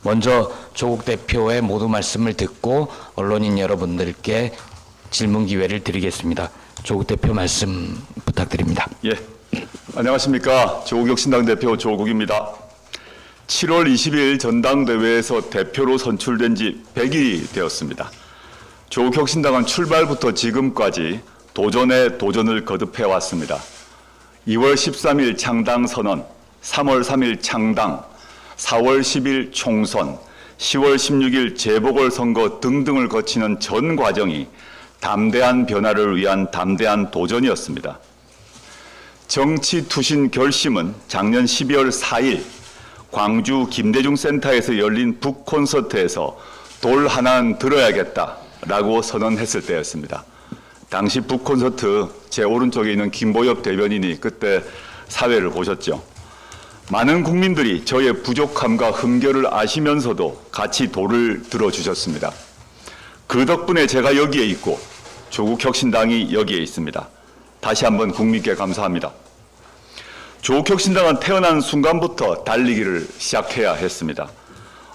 먼저 조국 대표의 모두 말씀을 듣고 언론인 여러분들께 질문 기회를 드리겠습니다. 조국 대표 말씀 부탁드립니다. 예, 안녕하십니까. 조국혁신당 대표 조국입니다. 7월 20일 전당대회에서 대표로 선출된 지 100일이 되었습니다. 조국혁신당은 출발부터 지금까지 도전에 도전을 거듭해 왔습니다. 2월 13일 창당 선언, 3월 3일 창당, 4월 10일 총선, 10월 16일 재보궐선거 등등을 거치는 전 과정이 담대한 변화를 위한 담대한 도전이었습니다. 정치 투신 결심은 작년 12월 4일 광주 김대중 센터에서 열린 북콘서트에서 돌 하나는 들어야겠다라고 선언했을 때였습니다. 당시 북콘서트 제 오른쪽에 있는 김보엽 대변인이 그때 사회를 보셨죠. 많은 국민들이 저의 부족함과 흠결을 아시면서도 같이 돌을 들어주셨습니다. 그 덕분에 제가 여기에 있고 조국혁신당이 여기에 있습니다. 다시 한번 국민께 감사합니다. 조국혁신당은 태어난 순간부터 달리기를 시작해야 했습니다.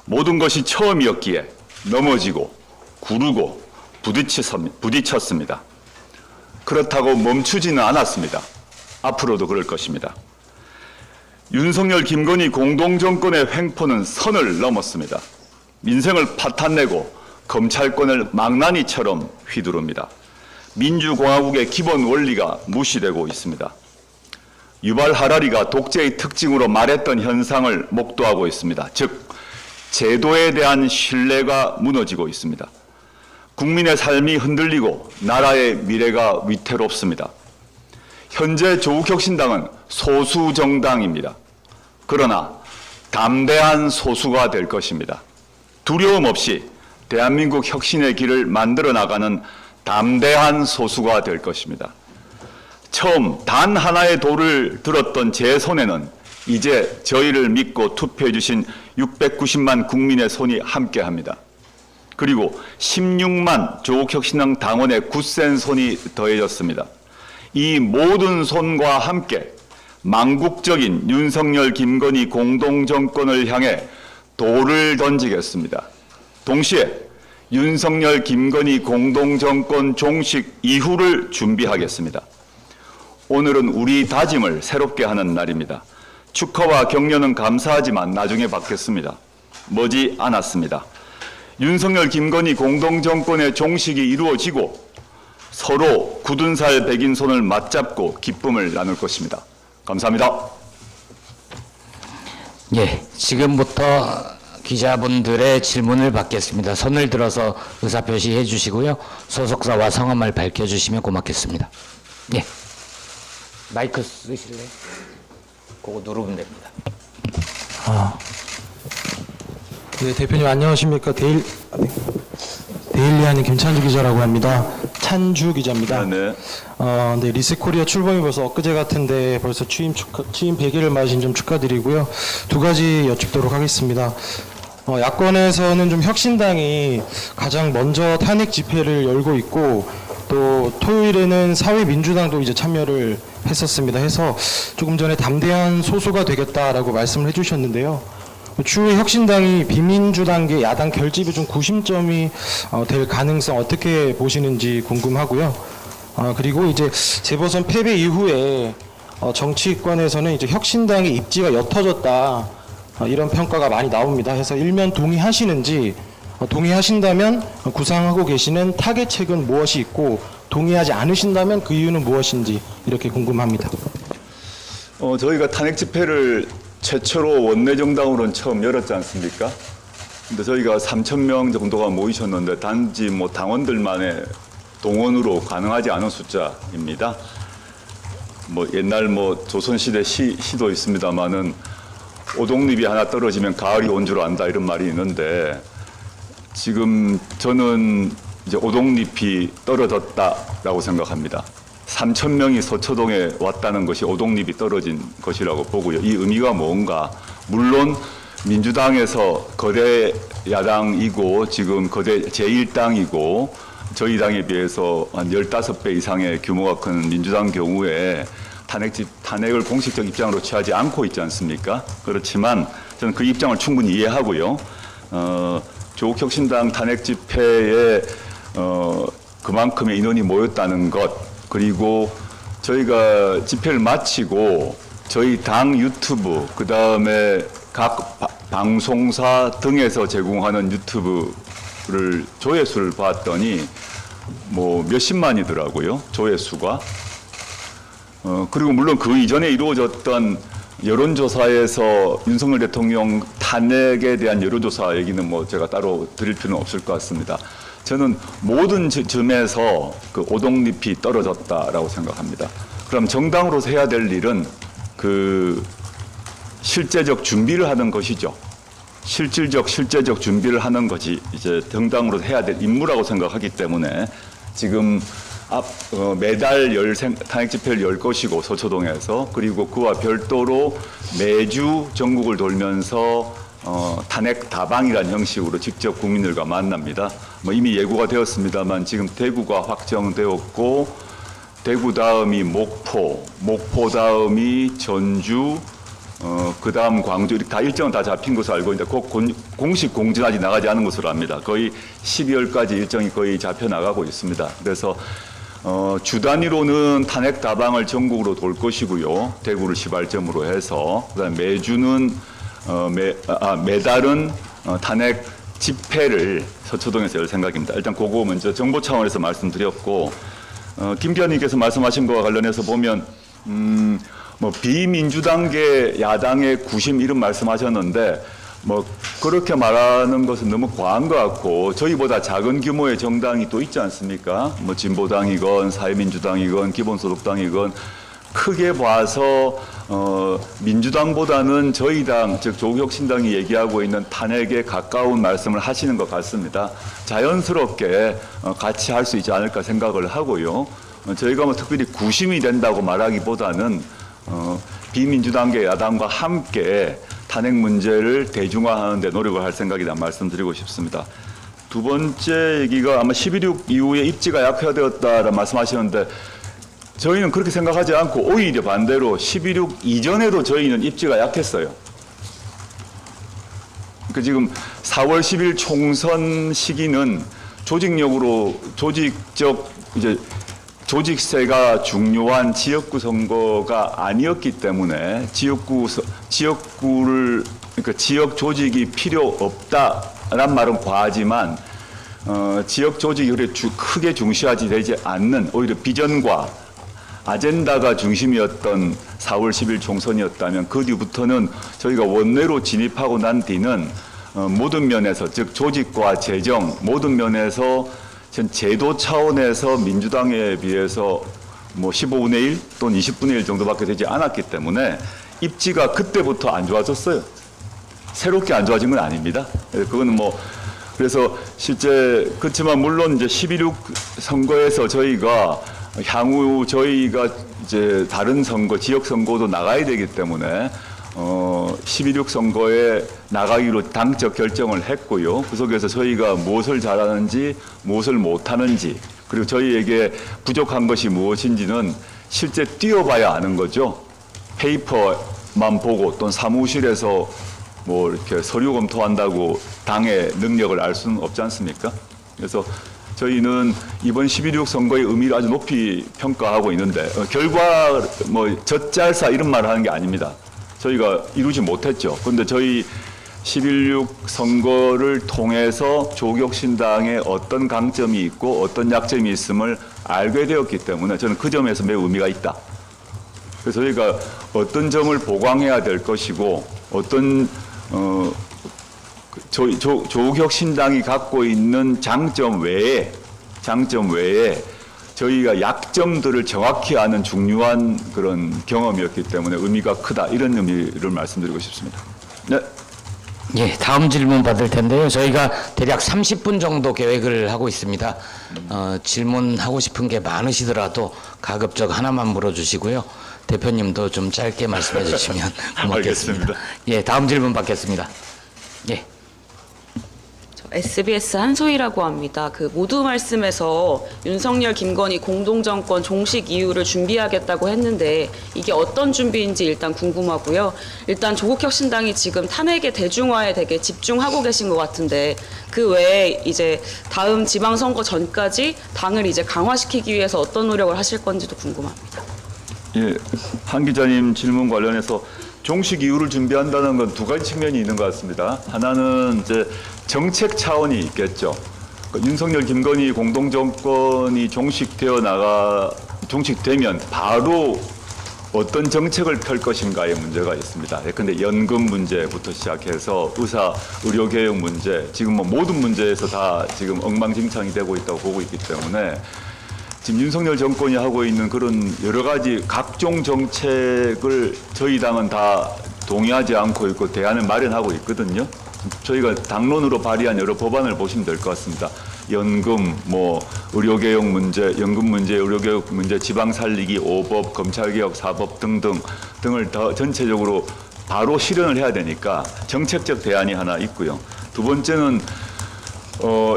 모든 것이 처음이었기에 넘어지고 구르고 부딪혔습니다. 그렇다고 멈추지는 않았습니다. 앞으로도 그럴 것입니다. 윤석열, 김건희 공동정권의 횡포는 선을 넘었습니다. 민생을 파탄내고 검찰권을 망나니처럼 휘두릅니다. 민주공화국의 기본 원리가 무시되고 있습니다. 유발 하라리가 독재의 특징으로 말했던 현상을 목도하고 있습니다. 즉, 제도에 대한 신뢰가 무너지고 있습니다. 국민의 삶이 흔들리고 나라의 미래가 위태롭습니다. 현재 조국혁신당은 소수 정당입니다. 그러나 담대한 소수가 될 것입니다. 두려움 없이 대한민국 혁신의 길을 만들어 나가는 담대한 소수가 될 것입니다. 처음 단 하나의 돌을 들었던 제 손에는 이제 저희를 믿고 투표해 주신 690만 국민의 손이 함께합니다. 그리고 16만 조국혁신당 당원의 굳센 손이 더해졌습니다. 이 모든 손과 함께 망국적인 윤석열, 김건희 공동정권을 향해 돌을 던지겠습니다. 동시에 윤석열, 김건희 공동정권 종식 이후를 준비하겠습니다. 오늘은 우리 다짐을 새롭게 하는 날입니다. 축하와 격려는 감사하지만 나중에 받겠습니다. 머지 않았습니다. 윤석열, 김건희 공동정권의 종식이 이루어지고 서로 굳은 살 백인 손을 맞잡고 기쁨을 나눌 것입니다. 감사합니다. 예, 지금부터 기자분들의 질문을 받겠습니다. 손을 들어서 의사표시해 주시고요. 소속사와 성함을 밝혀주시면 고맙겠습니다. 예, 마이크 쓰실래요? 그거 누르면 됩니다. 네, 대표님 안녕하십니까. 데일리하는 김찬주 기자라고 합니다. 찬주 기자입니다. 네. 네, 리스코리아 출범이 벌써 엊그제 같은데 벌써 취임 100일을 맞으신 점 축하드리고요. 두 가지 여쭙도록 하겠습니다. 야권에서는 좀 혁신당이 가장 먼저 탄핵 집회를 열고 있고 또 토요일에는 사회민주당도 이제 참여를 했었습니다. 해서 조금 전에 담대한 소수가 되겠다라고 말씀을 해주셨는데요. 추후에 혁신당이 비민주당계 야당 결집이 좀 구심점이 될 가능성 어떻게 보시는지 궁금하고요. 그리고 이제 재보선 패배 이후에 정치권에서는 이제 혁신당의 입지가 옅어졌다 이런 평가가 많이 나옵니다. 해서 일면 동의하시는지, 동의하신다면 구상하고 계시는 타개책은 무엇이 있고 동의하지 않으신다면 그 이유는 무엇인지 이렇게 궁금합니다. 저희가 탄핵 집회를 최초로 원내정당으로는 처음 열었지 않습니까? 근데 저희가 3,000명 정도가 모이셨는데 단지 뭐 당원들만의 동원으로 가능하지 않은 숫자입니다. 뭐 옛날 뭐 조선시대 시도 있습니다만은 오동잎이 하나 떨어지면 가을이 온 줄 안다 이런 말이 있는데 지금 저는 이제 오동잎이 떨어졌다라고 생각합니다. 3,000명이 서초동에 왔다는 것이 오동잎이 떨어진 것이라고 보고요. 이 의미가 뭔가, 물론 민주당에서 거대 야당이고 지금 거대 제1당이고 저희 당에 비해서 한 15배 이상의 규모가 큰 민주당 경우에 탄핵을 공식적 입장으로 취하지 않고 있지 않습니까? 그렇지만 저는 그 입장을 충분히 이해하고요. 조국혁신당 탄핵 집회에 그만큼의 인원이 모였다는 것, 그리고 저희가 집회를 마치고 저희 당 유튜브, 그 다음에 각 방송사 등에서 제공하는 유튜브를 조회수를 봤더니 뭐 몇십만이더라고요, 조회수가. 그리고 물론 그 이전에 이루어졌던 여론조사에서 윤석열 대통령 탄핵에 대한 여론조사 얘기는 뭐 제가 따로 드릴 필요는 없을 것 같습니다. 저는 모든 점에서 그 오동잎이 떨어졌다라고 생각합니다. 그럼 정당으로서 해야 될 일은 그 실제적 준비를 하는 것이죠. 실제적 준비를 하는 것이 이제 정당으로 해야 될 임무라고 생각하기 때문에 지금 매달 탄핵 집회를 열 것이고 서초동에서, 그리고 그와 별도로 매주 전국을 돌면서 탄핵 다방이라는 형식으로 직접 국민들과 만납니다. 뭐 이미 예고가 되었습니다만 지금 대구가 확정되었고, 대구 다음이 목포 다음이 전주, 그 다음 광주, 이렇게 다 일정은 다 잡힌 것으로 알고 있는데 공식 공지는 아직 나가지 않은 것으로 압니다. 거의 12월까지 일정이 거의 잡혀 나가고 있습니다. 그래서 주 단위로는 탄핵 다방을 전국으로 돌 것이고요. 대구를 시발점으로 해서, 그다음에 매주는 매달은 탄핵 집회를 서초동에서 열 생각입니다. 일단 그거 먼저 정보 차원에서 말씀드렸고, 김기현님께서 말씀하신 것과 관련해서 보면 뭐 비민주당계 야당의 구심 이런 말씀하셨는데 뭐 그렇게 말하는 것은 너무 과한 것 같고, 저희보다 작은 규모의 정당이 또 있지 않습니까? 뭐 진보당이건 사회민주당이건 기본소득당이건 크게 봐서 민주당보다는 저희 당, 즉 조국혁신당이 얘기하고 있는 탄핵에 가까운 말씀을 하시는 것 같습니다. 자연스럽게 같이 할 수 있지 않을까 생각을 하고요. 저희가 뭐 특별히 구심이 된다고 말하기보다는 비민주당계 야당과 함께 탄핵 문제를 대중화하는 데 노력을 할 생각이다 말씀드리고 싶습니다. 두 번째 얘기가 아마 11.6 이후에 입지가 약화되었다라는 말씀하시는데, 저희는 그렇게 생각하지 않고 오히려 반대로 11.6 이전에도 저희는 입지가 약했어요. 그러니까 지금 4월 10일 총선 시기는 조직세가 중요한 지역구 선거가 아니었기 때문에 그러니까 지역 조직이 필요 없다란 말은 과하지만 지역 조직이 크게 중시하지 되지 않는, 오히려 비전과 아젠다가 중심이었던 4월 10일 총선이었다면, 그 뒤부터는 저희가 원내로 진입하고 난 뒤는 모든 면에서, 즉 조직과 재정 모든 면에서 전 제도 차원에서 민주당에 비해서 뭐 15분의 1 또는 20분의 1 정도밖에 되지 않았기 때문에 입지가 그때부터 안 좋아졌어요. 새롭게 안 좋아진 건 아닙니다. 그거는 뭐, 그래서 실제 그렇지만 물론 이제 11.6 선거에서 저희가 향후 저희가 이제 다른 선거, 지역 선거도 나가야 되기 때문에 11.6 선거에 나가기로 당적 결정을 했고요. 그 속에서 저희가 무엇을 잘하는지, 무엇을 못하는지, 그리고 저희에게 부족한 것이 무엇인지는 실제 뛰어봐야 아는 거죠. 페이퍼만 보고 또는 사무실에서 뭐 이렇게 서류 검토한다고 당의 능력을 알 수는 없지 않습니까? 그래서 저희는 이번 11.6 선거의 의미를 아주 높이 평가하고 있는데, 결과 뭐 젖잘사 이런 말을 하는 게 아닙니다. 저희가 이루지 못했죠. 그런데 저희 11.6 선거를 통해서 조국혁신당에 어떤 강점이 있고 어떤 약점이 있음을 알게 되었기 때문에 저는 그 점에서 매우 의미가 있다. 그래서 저희가 어떤 점을 보강해야 될 것이고, 어떤 조국혁신당이 갖고 있는 장점 외에 저희가 약점들을 정확히 아는 중요한 그런 경험이었기 때문에 의미가 크다, 이런 의미를 말씀드리고 싶습니다. 네. 예, 다음 질문 받을 텐데요. 저희가 대략 30분 정도 계획을 하고 있습니다. 질문하고 싶은 게 많으시더라도 가급적 하나만 물어주시고요. 대표님도 좀 짧게 말씀해 주시면 고맙겠습니다. 알겠습니다. 예, 다음 질문 받겠습니다. 예. 저 SBS 한소희라고 합니다. 그 모두 말씀에서 윤석열, 김건희 공동정권 종식 이후를 준비하겠다고 했는데 이게 어떤 준비인지 일단 궁금하고요. 일단 조국혁신당이 지금 탄핵의 대중화에 되게 집중하고 계신 것 같은데 그 외에 이제 다음 지방선거 전까지 당을 이제 강화시키기 위해서 어떤 노력을 하실 건지도 궁금합니다. 예, 한 기자님 질문 관련해서 종식 이후를 준비한다는 건 두 가지 측면이 있는 것 같습니다. 하나는 이제 정책 차원이 있겠죠. 그러니까 윤석열, 김건희 공동정권이 종식되면 바로 어떤 정책을 펼 것인가의 문제가 있습니다. 예컨대 연금 문제부터 시작해서 의료개혁 문제, 지금 뭐 모든 문제에서 다 지금 엉망진창이 되고 있다고 보고 있기 때문에 지금 윤석열 정권이 하고 있는 그런 여러 가지 각종 정책을 저희 당은 다 동의하지 않고 있고 대안을 마련하고 있거든요. 저희가 당론으로 발의한 여러 법안을 보시면 될 것 같습니다. 연금, 뭐 의료개혁 문제, 연금 문제, 의료개혁 문제, 지방살리기 5법, 검찰개혁 4법 등을 더 전체적으로 바로 실현을 해야 되니까 정책적 대안이 하나 있고요. 두 번째는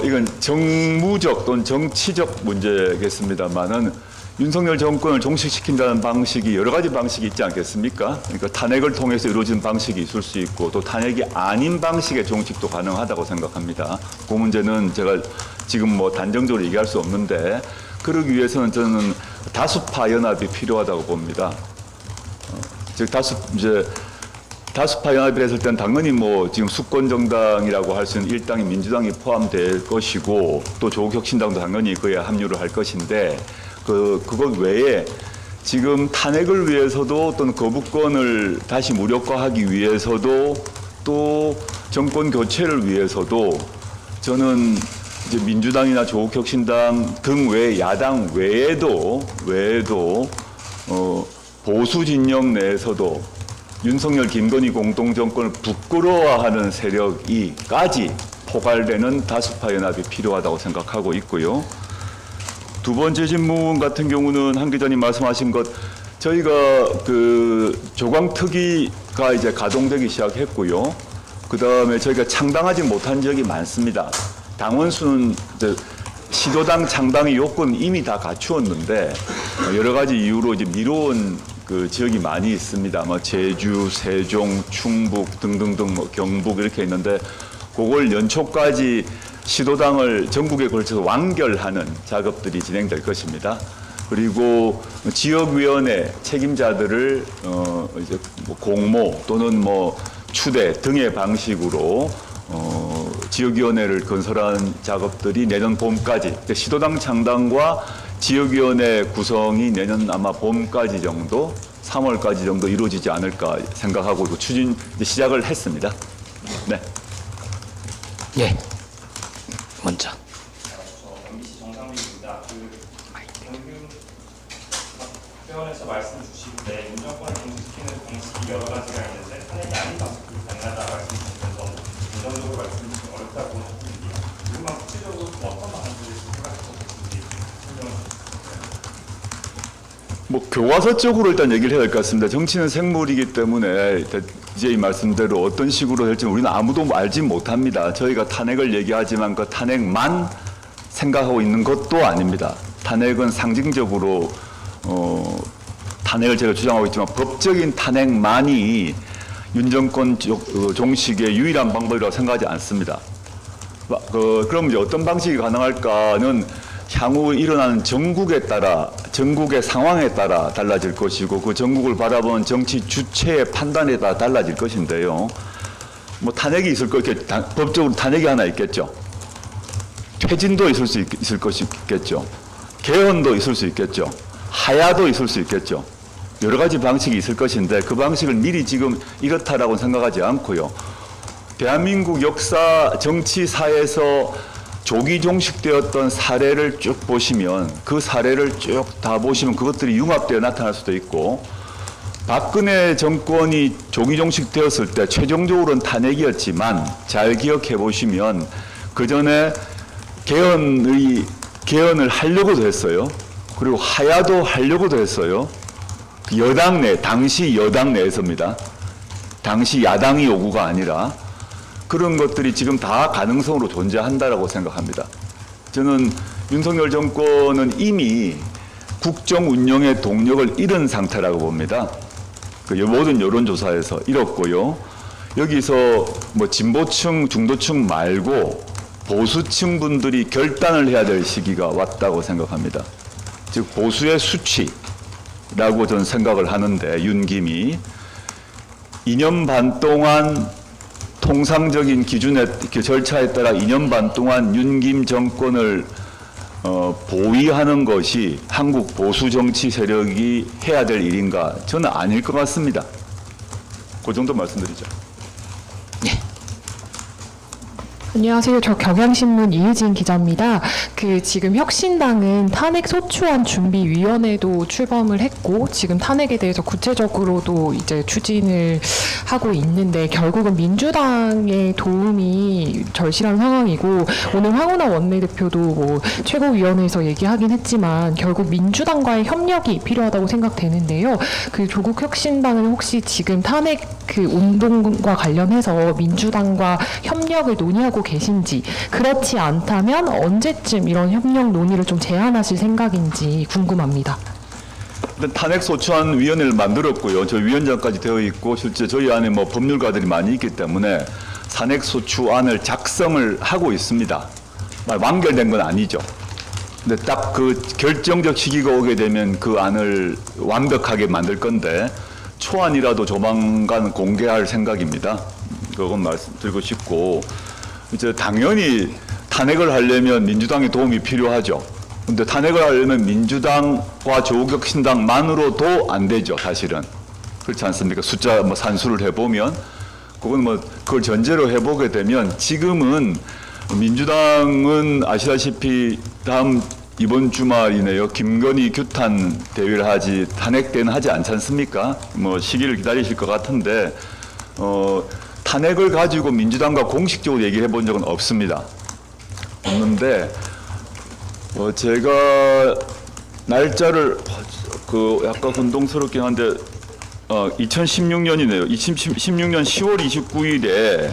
이건 정무적 또는 정치적 문제겠습니다만은 윤석열 정권을 종식시킨다는 방식이 여러 가지 방식이 있지 않겠습니까? 그러니까 탄핵을 통해서 이루어진 방식이 있을 수 있고 또 탄핵이 아닌 방식의 종식도 가능하다고 생각합니다. 그 문제는 제가 지금 뭐 단정적으로 얘기할 수 없는데 그러기 위해서는 저는 다수파 연합이 필요하다고 봅니다. 즉 다수파 연합이라 했을 때는 당연히 뭐 지금 수권 정당이라고 할 수 있는 일당인 민주당이 포함될 것이고 또 조국혁신당도 당연히 그에 합류를 할 것인데 그것 외에 지금 탄핵을 위해서도 또는 거부권을 다시 무력화하기 위해서도 또 정권 교체를 위해서도 저는 이제 민주당이나 조국혁신당 등 외 야당 외에도 보수 진영 내에서도 윤석열, 김건희 공동정권을 부끄러워하는 세력이까지 포괄되는 다수파 연합이 필요하다고 생각하고 있고요. 두 번째 질문 같은 경우는 한 기자님 말씀하신 것, 저희가 그 조광특위가 이제 가동되기 시작했고요. 그 다음에 저희가 창당하지 못한 지역이 많습니다. 당원 수는 이제 시도당 창당의 요건은 이미 다 갖추었는데 여러 가지 이유로 이제 미뤄온 그 지역이 많이 있습니다. 뭐 제주, 세종, 충북 등등등 뭐 경북 이렇게 있는데 그걸 연초까지 시도당을 전국에 걸쳐서 완결하는 작업들이 진행될 것입니다. 그리고 지역위원회 책임자들을 이제 뭐 공모 또는 뭐 추대 등의 방식으로 지역위원회를 건설하는 작업들이 내년 봄까지 시도당 창당과 지역위원회 구성이 내년 아마 봄까지 정도, 3월까지 정도 이루어지지 않을까 생각하고 추진 시작을 했습니다. 네. 예. 먼저. MBC 정상빈입니다. 방금 회원에서 말씀 주실 때 윤정권을 종식시키는 방식이 여러 가지가 있는데 탄핵이 아닌 방식이 가능하다 말씀 주시면서 긍정적으로 말씀 주시면 어렵다고 하셨는데 그것만 구체적으로 어떤 방안들을 생각하고 계신지 설명해 주세요. 뭐 교과서적으로 일단 얘기를 해야 될 것 같습니다. 정치는 생물이기 때문에 이제 이 말씀대로 어떤 식으로 될지 우리는 아무도 알지 못합니다. 저희가 탄핵을 얘기하지만 그 탄핵만 생각하고 있는 것도 아닙니다. 탄핵은 상징적으로 탄핵을 제가 주장하고 있지만 법적인 탄핵만이 윤 정권 종식의 유일한 방법이라고 생각하지 않습니다. 그럼 이제 어떤 방식이 가능할까는 향후 일어나는 전국의 상황에 따라 달라질 것이고 그 전국을 바라보는 정치 주체의 판단에 따라 달라질 것인데요. 뭐 탄핵이 있을 것이겠죠. 법적으로 탄핵이 하나 있겠죠. 퇴진도 있을 것이겠죠. 개헌도 있을 수 있겠죠. 하야도 있을 수 있겠죠. 여러 가지 방식이 있을 것인데 그 방식을 미리 지금 이렇다라고 생각하지 않고요. 대한민국 역사 정치사에서 조기 종식되었던 사례를 쭉 보시면 그 사례를 쭉 다 보시면 그것들이 융합되어 나타날 수도 있고 박근혜 정권이 조기 종식되었을 때 최종적으로는 탄핵이었지만 잘 기억해 보시면 그 전에 개헌을 하려고도 했어요. 그리고 하야도 하려고도 했어요. 당시 여당 내에서입니다. 당시 야당이 요구가 아니라 그런 것들이 지금 다 가능성으로 존재한다라고 생각합니다. 저는 윤석열 정권은 이미 국정 운영의 동력을 잃은 상태라고 봅니다. 그 모든 여론조사에서 잃었고요. 여기서 뭐 진보층, 중도층 말고 보수층 분들이 결단을 해야 될 시기가 왔다고 생각합니다. 즉 보수의 수치라고 저는 생각을 하는데, 윤김이 2년 반 동안 통상적인 기준의 절차에 따라 2년 반 동안 윤김 정권을 보위하는 것이 한국 보수 정치 세력이 해야 될 일인가? 저는 아닐 것 같습니다. 그 정도 말씀드리죠. 안녕하세요. 저 경향신문 이유진 기자입니다. 지금 혁신당은 탄핵 소추안 준비위원회도 출범을 했고 지금 탄핵에 대해서 구체적으로도 이제 추진을 하고 있는데 결국은 민주당의 도움이 절실한 상황이고 오늘 황운하 원내대표도 뭐 최고위원회에서 얘기하긴 했지만 결국 민주당과의 협력이 필요하다고 생각되는데요. 조국 혁신당은 혹시 지금 탄핵 운동과 관련해서 민주당과 협력을 논의하고 계신지, 그렇지 않다면 언제쯤 이런 협력 논의를 좀 제한하실 생각인지 궁금합니다. 일단 탄핵소추안 위원회를 만들었고요. 저 위원장까지 되어 있고 실제 저희 안에 뭐 법률가들이 많이 있기 때문에 탄핵소추안을 작성을 하고 있습니다. 완결된 건 아니죠. 근데 딱 그 결정적 시기가 오게 되면 그 안을 완벽하게 만들 건데 초안이라도 조만간 공개할 생각입니다. 그건 말씀드리고 싶고, 이제 당연히 탄핵을 하려면 민주당의 도움이 필요하죠. 근데 탄핵을 하려면 민주당과 조국혁신당만으로도 안 되죠, 사실은. 그렇지 않습니까? 숫자 뭐 산수를 해보면, 그건 뭐 그걸 전제로 해보게 되면 지금은 민주당은 아시다시피 이번 주말이네요. 김건희 규탄 대회를 하지, 탄핵 때는 하지 않지 않습니까? 뭐 시기를 기다리실 것 같은데, 탄핵을 가지고 민주당과 공식적으로 얘기해 본 적은 없습니다. 없는데, 제가 날짜를 약간 혼동스럽긴 한데, 2016년이네요. 2016년 10월 29일에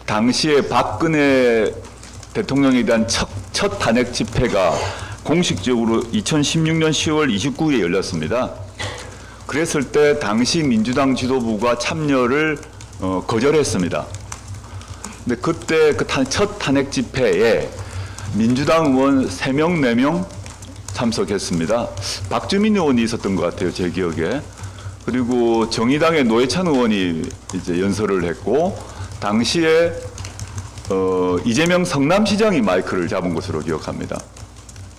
당시에 박근혜 대통령에 대한 첫 탄핵 집회가 공식적으로 2016년 10월 29일에 열렸습니다. 그랬을 때 당시 민주당 지도부가 참여를 거절했습니다. 근데 그때 첫 탄핵 집회에 민주당 의원 3명, 4명 참석했습니다. 박주민 의원이 있었던 것 같아요, 제 기억에. 그리고 정의당의 노회찬 의원이 이제 연설을 했고, 당시에 이재명 성남시장이 마이크를 잡은 것으로 기억합니다.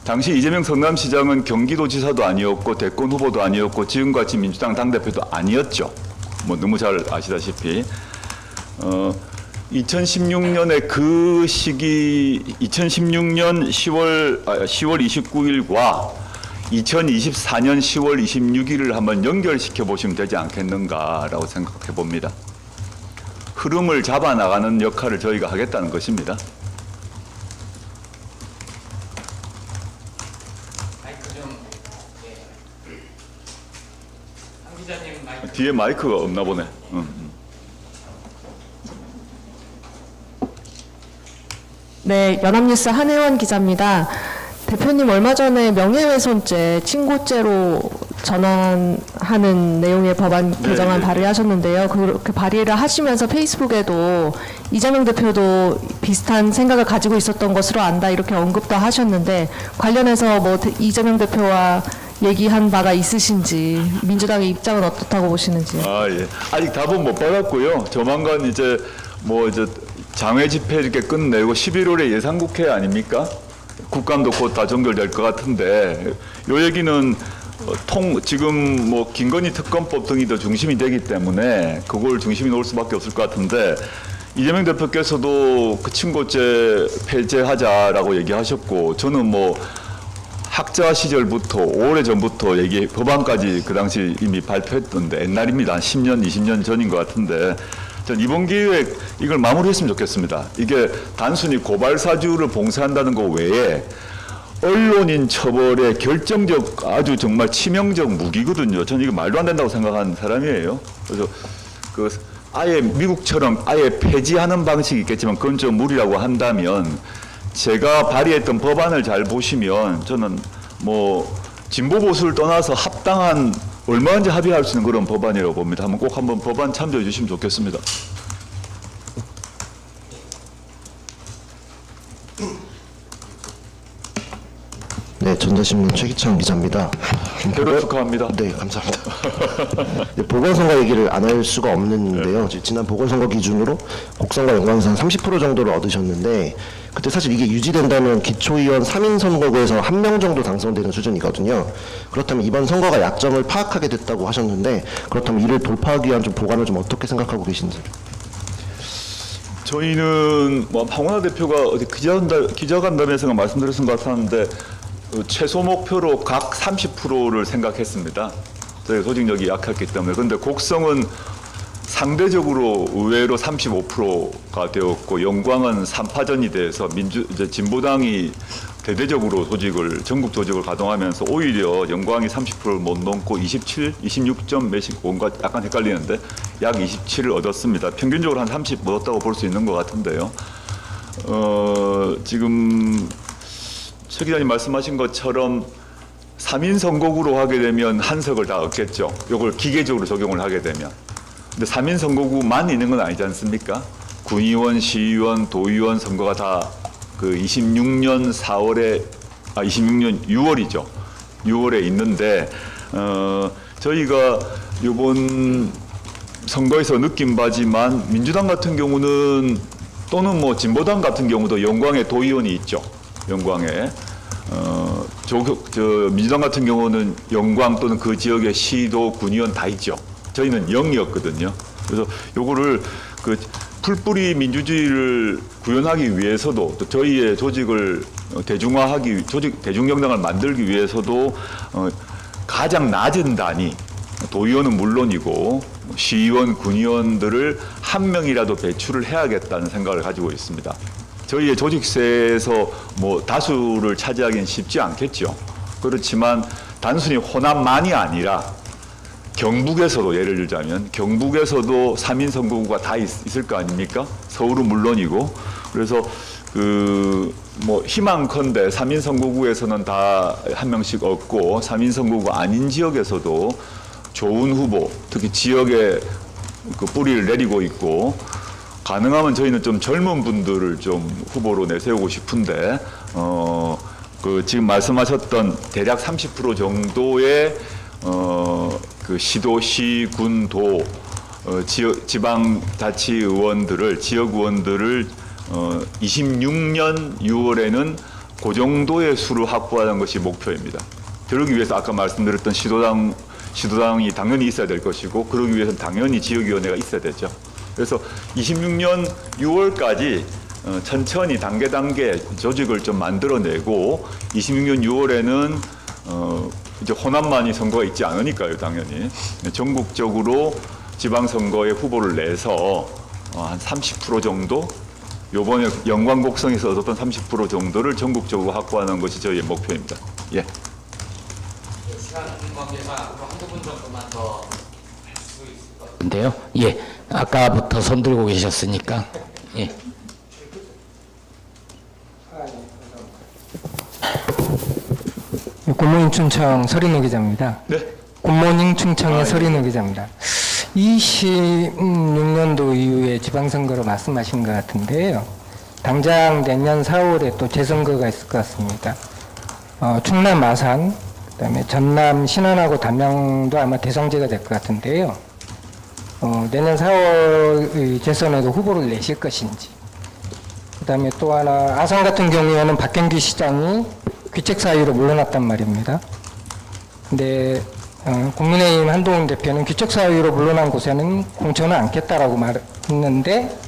당시 이재명 성남시장은 경기도지사도 아니었고 대권 후보도 아니었고 지금같이 민주당 당대표도 아니었죠. 뭐 너무 잘 아시다시피 2016년에 그 시기 2016년 10월 29일과 2024년 10월 26일을 한번 연결시켜 보시면 되지 않겠는가라고 생각해 봅니다. 흐름을 잡아 나가는 역할을 저희가 하겠다는 것입니다. 뒤에 마이크가 없나 보네. 네, 연합뉴스 한혜원 기자입니다. 대표님 얼마 전에 명예훼손죄, 친고죄로 전환하는 내용의 법안 개정안 발의하셨는데요. 그렇게 발의를 하시면서 페이스북에도 이재명 대표도 비슷한 생각을 가지고 있었던 것으로 안다 이렇게 언급도 하셨는데 관련해서 뭐 이재명 대표와 얘기한 바가 있으신지, 민주당의 입장은 어떻다고 보시는지. 예. 아직 답은 못 받았고요. 조만간 이제 장외 집회 이렇게 끝내고 11월에 예산국회 아닙니까? 국감도 곧 다 종결될 것 같은데, 요 얘기는 지금 뭐 김건희 특검법 등이 더 중심이 되기 때문에 그걸 중심이 놓을 수밖에 없을 것 같은데, 이재명 대표께서도 그 친고죄 폐지하자라고 얘기하셨고, 저는 뭐 학자 시절부터 오래전부터 법안까지 그 당시 이미 발표했던데, 옛날입니다. 한 10년, 20년 전인 것 같은데, 전 이번 기회에 이걸 마무리했으면 좋겠습니다. 이게 단순히 고발 사주를 봉쇄한다는 것 외에 언론인 처벌의 결정적, 아주 정말 치명적 무기거든요. 저는 이거 말도 안 된다고 생각하는 사람이에요. 그래서 아예 미국처럼 아예 폐지하는 방식이 있겠지만 그건 좀 무리라고 한다면 제가 발의했던 법안을 잘 보시면 저는 뭐 진보 보수를 떠나서 합당한 얼마든지 합의할 수 있는 그런 법안이라고 봅니다. 한번 법안 참조해 주시면 좋겠습니다. 네, 전자신문 최기창 기자입니다. 결혼 축하합니다. 네, 감사합니다. 네, 보궐선거 얘기를 안 할 수가 없는데요. 지난 보궐선거 기준으로 곡선거 연관상 30% 정도를 얻으셨는데 그때 사실 이게 유지된다면 기초의원 3인 선거구에서 1명 정도 당선되는 수준이거든요. 그렇다면 이번 선거가 약점을 파악하게 됐다고 하셨는데 그렇다면 이를 돌파하기 위한 좀 보관을 좀 어떻게 생각하고 계신지. 저희는 뭐 황운하 대표가 어디 기자간담회에서 말씀드렸던 것 같았는데 최소 목표로 각 30%를 생각했습니다. 저희 조직력이 약했기 때문에. 그런데 곡성은 상대적으로 의외로 35%가 되었고 영광은 3파전이 돼서 이제 진보당이 대대적으로 전국 조직을 가동하면서 오히려 영광이 30%를 못 넘고 27, 26점 몇씩 뭔가 약간 헷갈리는데 약 27을 얻었습니다. 평균적으로 한 30 얻었다고 볼 수 있는 것 같은데요. 지금 최 기자님 말씀하신 것처럼 3인 선거구로 하게 되면 한석을 다 얻겠죠. 이걸 기계적으로 적용을 하게 되면. 근데 3인 선거구만 있는 건 아니지 않습니까? 군의원, 시의원, 도의원 선거가 다 그 26년 6월이죠. 6월에 있는데 저희가 이번 선거에서 느낀 바지만 민주당 같은 경우는 또는 뭐 진보당 같은 경우도 영광에 도의원이 있죠. 영광에 민주당 같은 경우는 영광 또는 그 지역의 시도 군의원 다 있죠. 저희는 0이었거든요. 그래서 요거를 그 풀뿌리 민주주의를 구현하기 위해서도 또 저희의 조직을 대중정당을 만들기 위해서도 가장 낮은 단위 도의원은 물론이고 시의원, 군의원들을 한 명이라도 배출을 해야겠다는 생각을 가지고 있습니다. 저희의 조직세에서 뭐 다수를 차지하기는 쉽지 않겠죠. 그렇지만 단순히 호남만이 아니라 경북에서도 예를 들자면 경북에서도 3인 선거구가 다 있을 거 아닙니까? 서울은 물론이고. 그래서 뭐 희망컨대 3인 선거구에서는 다 한 명씩 얻고 3인 선거구가 아닌 지역에서도 좋은 후보, 특히 지역에 그 뿌리를 내리고 있고 가능하면 저희는 좀 젊은 분들을 좀 후보로 내세우고 싶은데 그 지금 말씀하셨던 대략 30% 정도의 그 시도시 군도 지방자치의원들을 지역 의원들을 26년 6월에는 그 정도의 수를 확보하는 것이 목표입니다. 그러기 위해서 아까 말씀드렸던 시도당이 당연히 있어야 될 것이고 그러기 위해서는 당연히 지역위원회가 있어야 되죠. 그래서 26년 6월까지 천천히 단계 조직을 좀 만들어내고 26년 6월에는 이제 호남만이 선거가 있지 않으니까요, 당연히. 전국적으로 지방선거에 후보를 내서 한 30% 정도, 요번에 영광 곡성에서 얻었던 30% 정도를 전국적으로 확보하는 것이 저희의 목표입니다. 예. 시간 관계상 한두 분 정도만 더 할 수 있을 것 같은데요. 예, 아까부터 손 들고 계셨으니까. 예. 굿모닝 충청 서린우 기자입니다. 네. 굿모닝 충청의 서린우 기자입니다. 26년도 이후에 지방선거로 말씀하신 것 같은데요. 당장 내년 4월에 또 재선거가 있을 것 같습니다. 충남 마산, 그다음에 전남 신안하고 담양도 아마 대성제가 될 것 같은데요. 내년 4월 재선에도 후보를 내실 것인지. 그다음에 또 하나 아산 같은 경우에는 박경기 시장이 귀책 사유로 물러났단 말입니다. 근데 국민의힘 한동훈 대표는 귀책 사유로 물러난 곳에는 공천을 않겠다라고 말했는데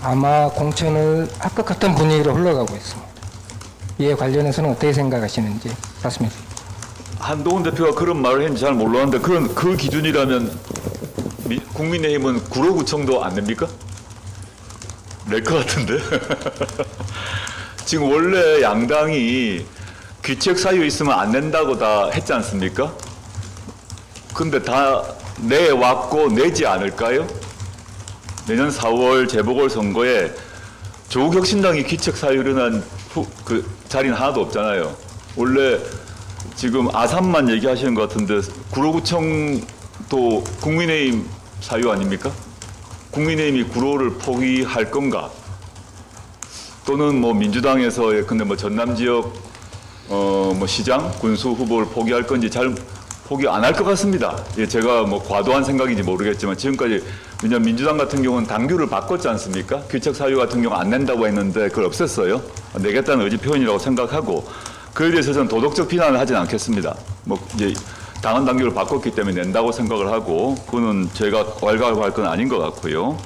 아마 공천을 합격했던 분위기로 흘러가고 있습니다. 이에 관련해서는 어떻게 생각하시는지 말씀해 주세요. 한동훈 대표가 그런 말을 했는지 잘 몰랐는데 그 기준이라면 국민의힘은 구로구청도 안 냅니까? 낼 것 같은데. 지금 원래 양당이 귀책 사유 있으면 안 낸다고 다 했지 않습니까? 근데 다 내왔고 내지 않을까요? 내년 4월 재보궐선거에 조국혁신당이 기책사유련한 그 자리는 하나도 없잖아요. 원래 지금 아산만 얘기하시는 것 같은데 구로구청도 국민의힘 사유 아닙니까? 국민의힘이 구로를 포기할 건가? 또는 뭐 민주당에서 예컨대 뭐 전남 지역 뭐 시장 군수 후보를 포기할 건지 잘 포기 안 할 것 같습니다. 예, 제가 뭐 과도한 생각인지 모르겠지만 지금까지 왜냐하면 민주당 같은 경우는 당규를 바꿨지 않습니까? 규책 사유 같은 경우 안 낸다고 했는데 그걸 없앴어요. 내겠다는 의지 표현이라고 생각하고 그에 대해서 저는 도덕적 비난을 하진 않겠습니다. 뭐 이제 당헌 당규를 바꿨기 때문에 낸다고 생각을 하고 그거는 제가 왈가왈부할 건 아닌 것 같고요.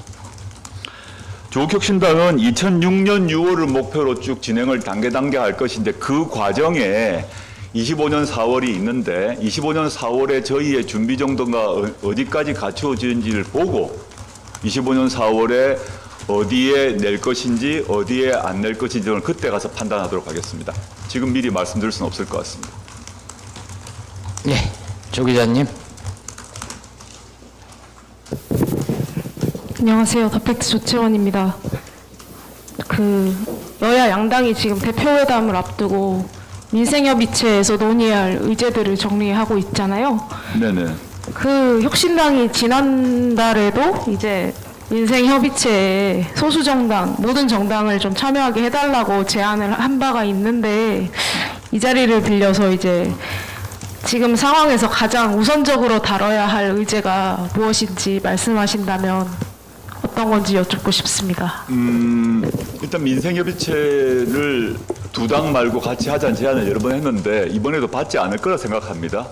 조국혁신당은 2006년 6월을 목표로 쭉 진행을 단계 할 것인데 그 과정에 25년 4월이 있는데 25년 4월에 저희의 준비 정도가 어디까지 갖추어지는지를 보고 25년 4월에 어디에 낼 것인지 어디에 안 낼 것인지는 그때 가서 판단하도록 하겠습니다. 지금 미리 말씀드릴 수는 없을 것 같습니다. 예, 조 기자님. 안녕하세요. 더팩트 조채원입니다. 여야 양당이 지금 대표회담을 앞두고 민생협의체에서 논의할 의제들을 정리하고 있잖아요. 네네. 혁신당이 지난달에도 이제 민생협의체에 소수정당, 모든 정당을 좀 참여하게 해달라고 제안을 한 바가 있는데 이 자리를 빌려서 이제 지금 상황에서 가장 우선적으로 다뤄야 할 의제가 무엇인지 말씀하신다면 어떤 건지 여쭙고 싶습니다. 일단 민생협의체를 두 당 말고 같이 하자는 제안을 여러 번 했는데 이번에도 받지 않을 거라 생각합니다.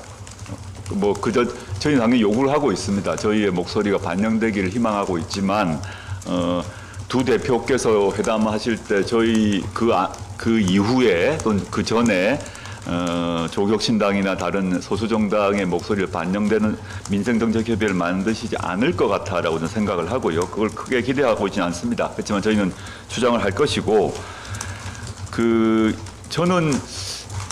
뭐 그저 저희 당연히 요구를 하고 있습니다. 저희의 목소리가 반영되기를 희망하고 있지만 두 대표께서 회담하실 때 저희 그 이후에 또는 그 전에 조국혁신당이나 다른 소수정당의 목소리를 반영되는 민생정책협의회를 만드시지 않을 것 같다라고 저는 생각을 하고요. 그걸 크게 기대하고 있지는 않습니다. 그렇지만 저희는 주장을 할 것이고 저는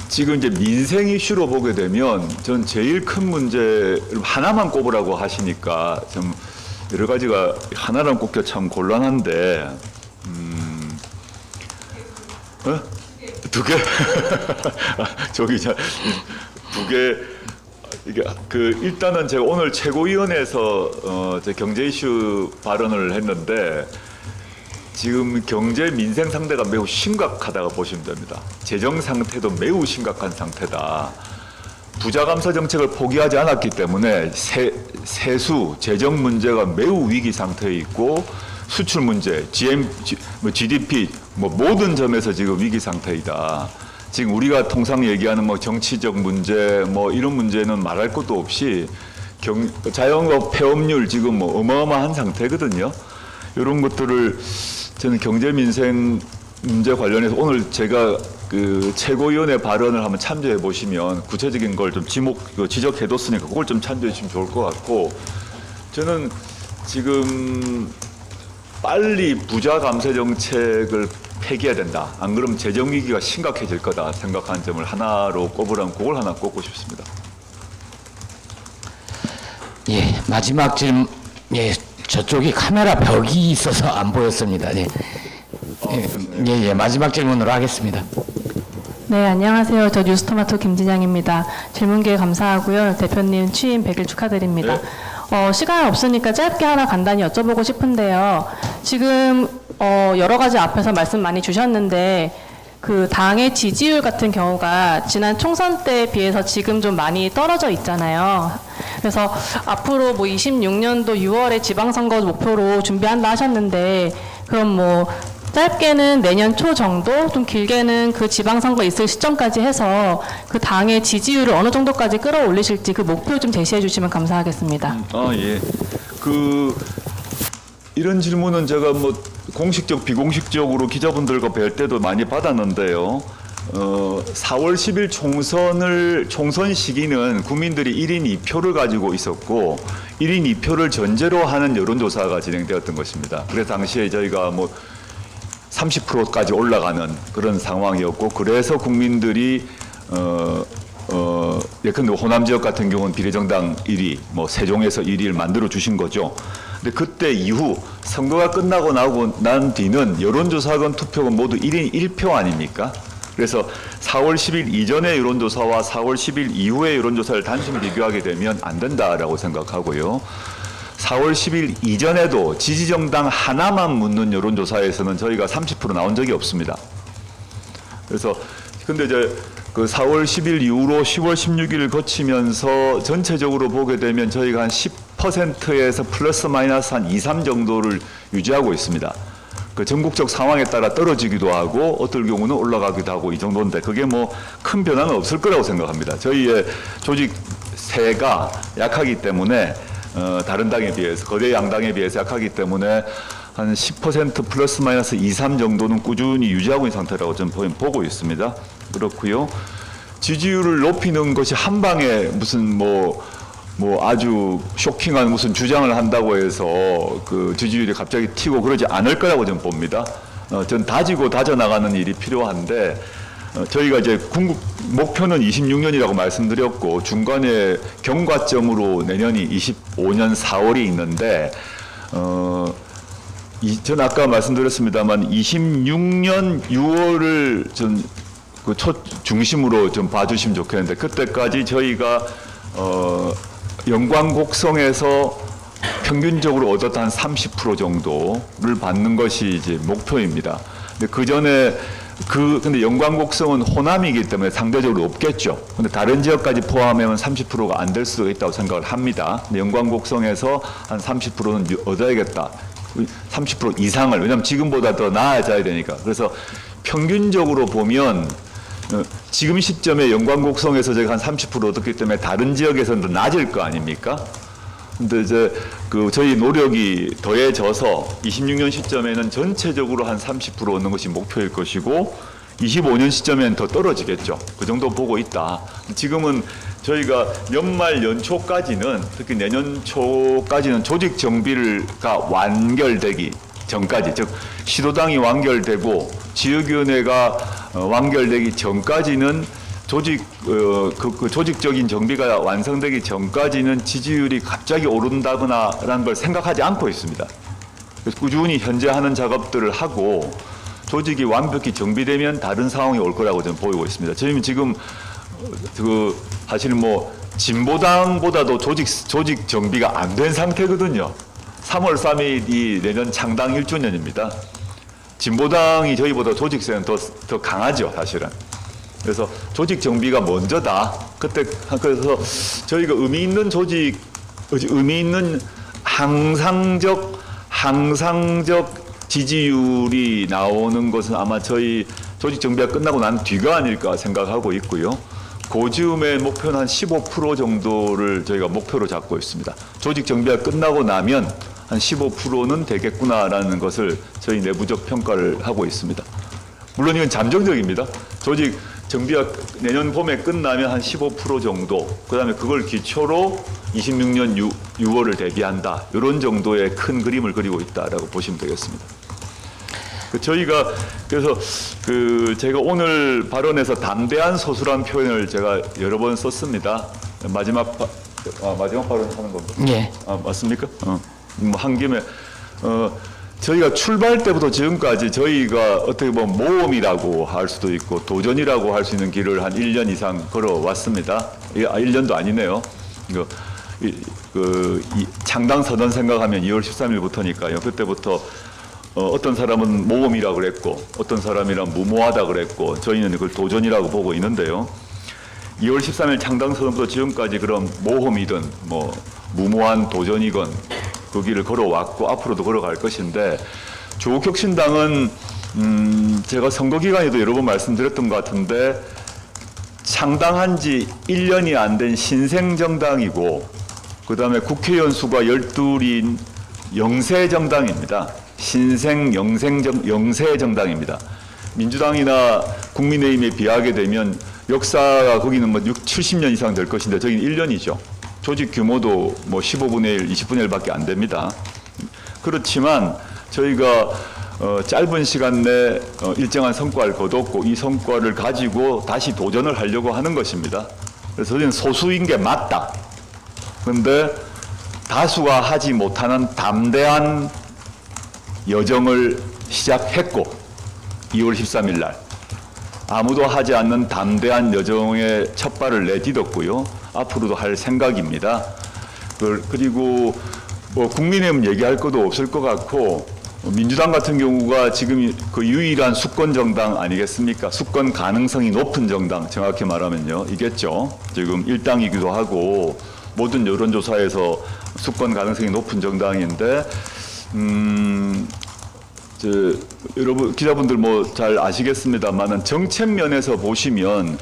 지금 이제 민생 이슈로 보게 되면 전 제일 큰 문제 하나만 꼽으라고 하시니까 좀 여러 가지가 하나만 꼽기가 참 곤란한데 두 개? 저기 두 개. 이게 일단은 제가 오늘 최고위원회에서 제 경제 이슈 발언을 했는데 지금 경제 민생 상태가 매우 심각하다고 보시면 됩니다. 재정 상태도 매우 심각한 상태다. 부자 감사 정책을 포기하지 않았기 때문에 세수, 재정 문제가 매우 위기 상태에 있고 수출 문제, GDP 모든 점에서 지금 위기 상태이다. 지금 우리가 통상 얘기하는 정치적 문제 이런 문제는 말할 것도 없이 자영업 폐업률 지금 어마어마한 상태거든요. 이런 것들을 저는 경제 민생 문제 관련해서 오늘 제가 최고위원회 발언을 한번 참조해 보시면 구체적인 걸 좀 지적해뒀으니까 그걸 좀 참조해 주시면 좋을 것 같고 저는 지금 빨리 부자 감세 정책을 폐기해야 된다. 안 그러면 재정 위기가 심각해질 거다 생각하는 점을 하나로 꼽으라면 그걸 하나 꼽고 싶습니다. 예, 마지막 질문. 예, 저쪽이 카메라 벽이 있어서 안 보였습니다. 예. 예, 마지막 질문으로 하겠습니다. 네, 안녕하세요. 저 뉴스토마토 김진양입니다. 질문 기회 감사하고요. 대표님 취임 100일 축하드립니다. 시간 없으니까 짧게 하나 간단히 여쭤보고 싶은데요. 지금 여러 가지 앞에서 말씀 많이 주셨는데 당의 지지율 같은 경우가 지난 총선 때에 비해서 지금 좀 많이 떨어져 있잖아요. 그래서 앞으로 26년도 6월에 지방선거 목표로 준비한다 하셨는데 그럼 짧게는 내년 초 정도, 좀 길게는 그 지방선거 있을 시점까지 해서 그 당의 지지율을 어느 정도까지 끌어올리실지 그 목표 좀 제시해 주시면 감사하겠습니다. 예. 이런 질문은 제가 공식적, 비공식적으로 기자분들과 뵐 때도 많이 받았는데요. 4월 10일 총선 시기는 국민들이 1인 2표를 가지고 있었고 1인 2표를 전제로 하는 여론조사가 진행되었던 것입니다. 그래서 당시에 저희가 30%까지 올라가는 그런 상황이었고 그래서 국민들이 예컨대 호남 지역 같은 경우는 비례정당 1위, 뭐 세종에서 1위를 만들어 주신 거죠. 근데 그때 이후 선거가 끝나고 나고 난 뒤는 여론조사건 투표건 모두 1인 1표 아닙니까? 그래서 4월 10일 이전의 여론조사와 4월 10일 이후의 여론조사를 단순히 비교하게 되면 안 된다라고 생각하고요. 4월 10일 이전에도 지지정당 하나만 묻는 여론조사에서는 저희가 30% 나온 적이 없습니다. 그래서 근데 이제 그 4월 10일 이후로 10월 16일을 거치면서 전체적으로 보게 되면 저희가 한 10%에서 플러스 마이너스 한 2, 3 정도를 유지하고 있습니다. 그 전국적 상황에 따라 떨어지기도 하고 어떨 경우는 올라가기도 하고 이 정도인데 그게 뭐 큰 변화는 없을 거라고 생각합니다. 저희의 조직세가 약하기 때문에 다른 당에 비해서 거대 양당에 비해서 약하기 때문에 한 10% 플러스 마이너스 2, 3 정도는 꾸준히 유지하고 있는 상태라고 저는 보고 있습니다. 그렇고요. 지지율을 높이는 것이 한 방에 무슨 뭐 아주 쇼킹한 무슨 주장을 한다고 해서 그 지지율이 갑자기 튀고 그러지 않을 거라고 저는 봅니다. 전 다지고 다져나가는 일이 필요한데 저희가 이제 궁극 목표는 26년이라고 말씀드렸고 중간에 경과점으로 내년이 25년 4월이 있는데 전 아까 말씀드렸습니다만 26년 6월을 전 그 중심으로 좀 봐주시면 좋겠는데 그때까지 저희가 영광 곡성에서 평균적으로 얻었던 한 30% 정도를 받는 것이 이제 목표입니다. 근데 그 전에 근데 영광 곡성은 호남이기 때문에 상대적으로 없겠죠. 근데 다른 지역까지 포함하면 30%가 안 될 수도 있다고 생각을 합니다. 근데 영광 곡성에서 한 30%는 얻어야겠다. 30% 이상을, 왜냐하면 지금보다 더 나아져야 되니까. 그래서 평균적으로 보면 지금 시점에 영광 곡성에서 제가 한 30% 얻었기 때문에 다른 지역에서는 더 낮을 거 아닙니까? 근데 이제 그 저희 노력이 더해져서 26년 시점에는 전체적으로 한 30% 얻는 것이 목표일 것이고 25년 시점에는 더 떨어지겠죠. 그 정도 보고 있다. 지금은 저희가 연말 연초까지는 특히 내년 초까지는 조직 정비가 완결되기 전까지, 즉 시도당이 완결되고 지역위원회가 완결되기 전까지는 조직적인 정비가 완성되기 전까지는 지지율이 갑자기 오른다거나라는 걸 생각하지 않고 있습니다. 그래서 꾸준히 현재 하는 작업들을 하고 조직이 완벽히 정비되면 다른 상황이 올 거라고 저는 보이고 있습니다. 저희는 지금 사실 뭐 진보당보다도 조직 정비가 안 된 상태거든요. 3월 3일이 내년 창당 1주년입니다. 진보당이 저희보다 조직세는 더 강하죠, 사실은. 그래서 조직 정비가 먼저다. 그래서 저희가 의미 있는 항상적 지지율이 나오는 것은 아마 저희 조직 정비가 끝나고 난 뒤가 아닐까 생각하고 있고요. 고지음의 목표는 한 15% 정도를 저희가 목표로 잡고 있습니다. 조직 정비가 끝나고 나면 한 15%는 되겠구나라는 것을 저희 내부적 평가를 하고 있습니다. 물론 이건 잠정적입니다. 조직 정비가 내년 봄에 끝나면 한 15% 정도, 그다음에 그걸 기초로 26년 6월을 대비한다. 이런 정도의 큰 그림을 그리고 있다라고 보시면 되겠습니다. 저희가 그래서 제가 오늘 발언에서 담대한 소수란 표현을 제가 여러 번 썼습니다. 마지막 발언 하는 겁니다. 예. 맞습니까? 한 김에 저희가 출발 때부터 지금까지 저희가 어떻게 보면 모험이라고 할 수도 있고 도전이라고 할 수 있는 길을 한 1년 이상 걸어왔습니다. 1년도 아니네요. 창당 선언 생각하면 2월 13일부터니까요. 그때부터 어떤 사람은 모험이라고 그랬고 어떤 사람이란 무모하다 그랬고 저희는 그걸 도전이라고 보고 있는데요. 2월 13일 창당 선언부터 지금까지 그런 모험이든 뭐 무모한 도전이건 그 길을 걸어왔고 앞으로도 걸어갈 것인데 조국혁신당은 제가 선거 기간에도 여러 번 말씀드렸던 것 같은데 창당한 지 1년이 안 된 신생정당이고 그다음에 국회의원 수가 12인 영세정당입니다. 신생 영세정당입니다. 민주당이나 국민의힘에 비하게 되면 역사가 거기는 뭐 70년 이상 될 것인데 저기는 1년이죠. 조직 규모도 뭐 15분의 1, 20분의 1밖에 안 됩니다. 그렇지만 저희가 짧은 시간 내 일정한 성과를 거뒀고 이 성과를 가지고 다시 도전을 하려고 하는 것입니다. 그래서 저희는 소수인 게 맞다. 그런데 다수가 하지 못하는 담대한 여정을 시작했고 2월 13일 날 아무도 하지 않는 담대한 여정의 첫 발을 내딛었고요. 앞으로도 할 생각입니다. 그리고 뭐 국민의힘 얘기할 것도 없을 것 같고 민주당 같은 경우가 지금 그 유일한 수권 정당 아니겠습니까? 수권 가능성이 높은 정당 정확히 말하면요. 이겠죠. 지금 일당이기도 하고 모든 여론조사에서 수권 가능성이 높은 정당인데 여러분 기자분들 뭐 잘 아시겠습니다만은 정책 면에서 보시면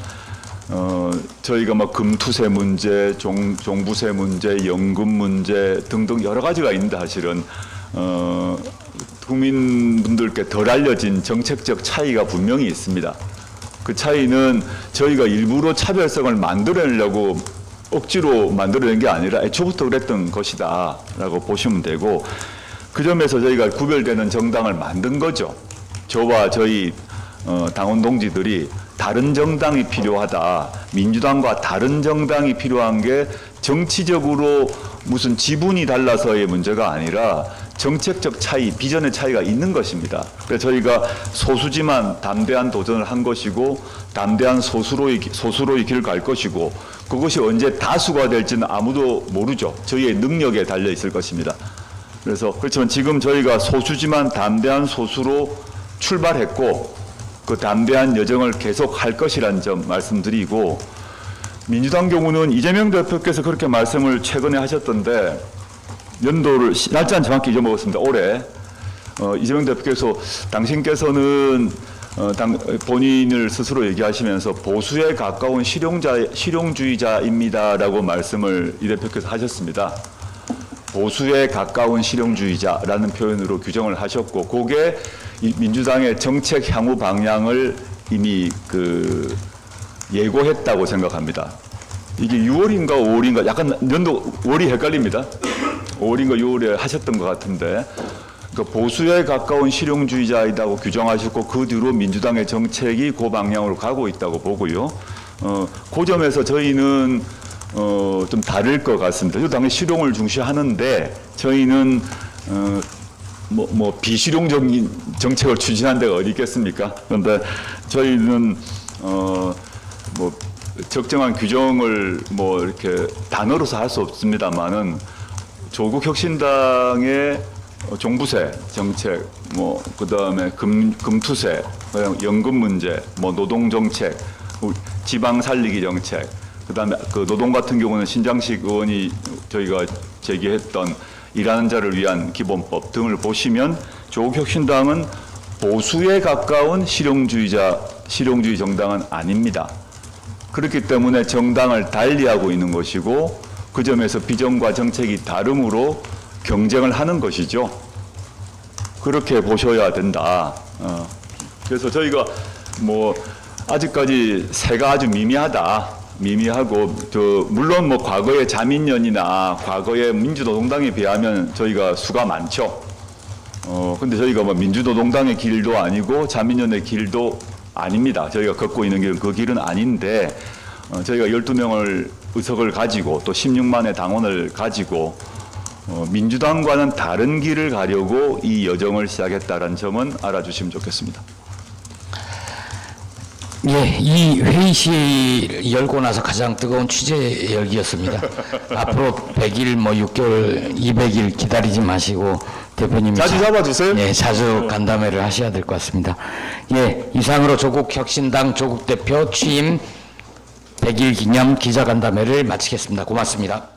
저희가 막 금투세 문제, 종부세 문제, 연금 문제 등등 여러 가지가 있는데 사실은 국민분들께 덜 알려진 정책적 차이가 분명히 있습니다. 그 차이는 저희가 일부러 차별성을 만들어내려고 억지로 만들어낸 게 아니라 애초부터 그랬던 것이다라고 보시면 되고 그 점에서 저희가 구별되는 정당을 만든 거죠. 저와 저희 당원 동지들이 다른 정당이 필요하다. 민주당과 다른 정당이 필요한 게 정치적으로 무슨 지분이 달라서의 문제가 아니라 정책적 차이, 비전의 차이가 있는 것입니다. 그래서 저희가 소수지만 담대한 도전을 한 것이고 담대한 소수로의 길을 갈 것이고 그것이 언제 다수가 될지는 아무도 모르죠. 저희의 능력에 달려 있을 것입니다. 그래서 그렇지만 지금 저희가 소수지만 담대한 소수로 출발했고 그 담대한 여정을 계속 할 것이라는 점 말씀드리고 민주당 경우는 이재명 대표께서 그렇게 말씀을 최근에 하셨던데 연도를 날짜는 정확히 잊어먹었습니다. 올해 이재명 대표께서 당신께서는 본인을 스스로 얘기하시면서 보수에 가까운 실용주의자입니다라고 말씀을 이 대표께서 하셨습니다. 보수에 가까운 실용주의자라는 표현으로 규정을 하셨고 그게 민주당의 정책 향후 방향을 이미 예고했다고 생각합니다. 이게 6월인가 5월인가 약간 연도 월이 헷갈립니다. 5월인가 6월에 하셨던 것 같은데 그러니까 보수에 가까운 실용주의자이다고 규정하셨고 그 뒤로 민주당의 정책이 그 방향으로 가고 있다고 보고요. 그 점에서 저희는 좀 다를 것 같습니다. 저도 당연히 실용을 중시하는데 저희는 비실용적인 정책을 추진한 데가 어디 있겠습니까? 그런데 저희는 적정한 규정을 이렇게 단어로서 할 수 없습니다만은 조국 혁신당의 종부세 정책, 그다음에 금투세, 연금 문제, 노동 정책, 지방 살리기 정책, 그다음에 노동 같은 경우는 신장식 의원이 저희가 제기했던 일하는 자를 위한 기본법 등을 보시면 조국 혁신당은 보수에 가까운 실용주의 정당은 아닙니다. 그렇기 때문에 정당을 달리하고 있는 것이고 그 점에서 비전과 정책이 다름으로 경쟁을 하는 것이죠. 그렇게 보셔야 된다. 그래서 저희가 아직까지 새가 아주 미미하고 물론 과거의 자민련이나 과거의 민주노동당에 비하면 저희가 수가 많죠. 근데 저희가 민주노동당의 길도 아니고 자민련의 길도 아닙니다. 저희가 걷고 있는 길은 그 길은 아닌데 저희가 12명을 의석을 가지고 또 16만의 당원을 가지고 민주당과는 다른 길을 가려고 이 여정을 시작했다는 점은 알아주시면 좋겠습니다. 예, 이 회의 열고 나서 가장 뜨거운 취재 열기였습니다. 앞으로 100일, 6개월, 200일 기다리지 마시고 대표님이 자주 잡아주세요. 예, 자주 간담회를 하셔야 될 것 같습니다. 예, 이상으로 조국 혁신당 조국 대표 취임 100일 기념 기자간담회를 마치겠습니다. 고맙습니다.